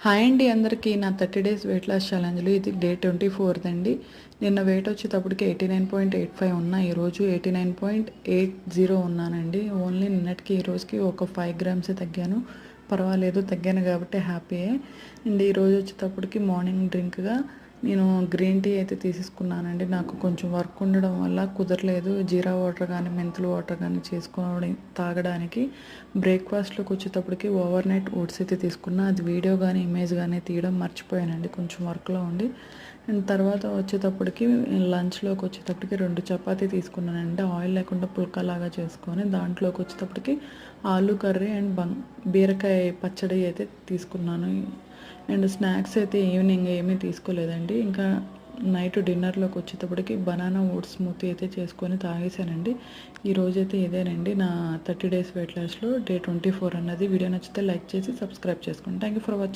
Hi అండి అందరికీ నా 30 డేస్ వెయిట్ లాస్ ఛాలెంజ్లో ఇది డే 24 అండి. నిన్న వెయిట్ వచ్చేటప్పటికి 89.85 ఉన్నా, ఈరోజు 89.80 ఉన్నానండి. ఓన్లీ నిన్నటికి ఈరోజుకి ఒక 5 గ్రామ్స్ తగ్గాను. పర్వాలేదు, తగ్గాను కాబట్టి హ్యాపీయే. అండ్ ఈరోజు వచ్చేటప్పటికి మార్నింగ్ డ్రింక్గా నేను గ్రీన్ టీ అయితే తీసేసుకున్నానండి. నాకు కొంచెం వర్క్ ఉండడం వల్ల కుదరలేదు జీరా వాటర్ కానీ మెంతులు వాటర్ కానీ చేసుకోవడం తాగడానికి. బ్రేక్ఫాస్ట్లోకి వచ్చేటప్పటికి ఓవర్ నైట్ ఓట్స్ అయితే తీసుకున్నా. అది వీడియో కానీ ఇమేజ్ కానీ తీయడం మర్చిపోయానండి, కొంచెం వర్క్లో ఉండి. అండ్ తర్వాత వచ్చేటప్పటికి లంచ్లోకి వచ్చేటప్పటికి 2 చపాతీ తీసుకున్నానండి, ఆయిల్ లేకుండా పుల్కాలాగా చేసుకొని. దాంట్లోకి వచ్చేటప్పటికి ఆలూ కర్రీ అండ్ బీరకాయ పచ్చడి అయితే తీసుకున్నాను. అండ్ స్నాక్స్ అయితే ఈవినింగ్ ఏమీ తీసుకోలేదండి. ఇంకా నైట్ డిన్నర్లోకి వచ్చేటప్పటికి బనానా ఓట్స్ స్మూతీ అయితే చేసుకొని తాగేసానండి. ఈరోజైతే ఇదేనండి నా 30 డేస్ వెయిట్ లాస్లో డే 24 అన్నది. వీడియో నచ్చితే లైక్ చేసి సబ్స్క్రైబ్ చేసుకోండి. Thank you for watching.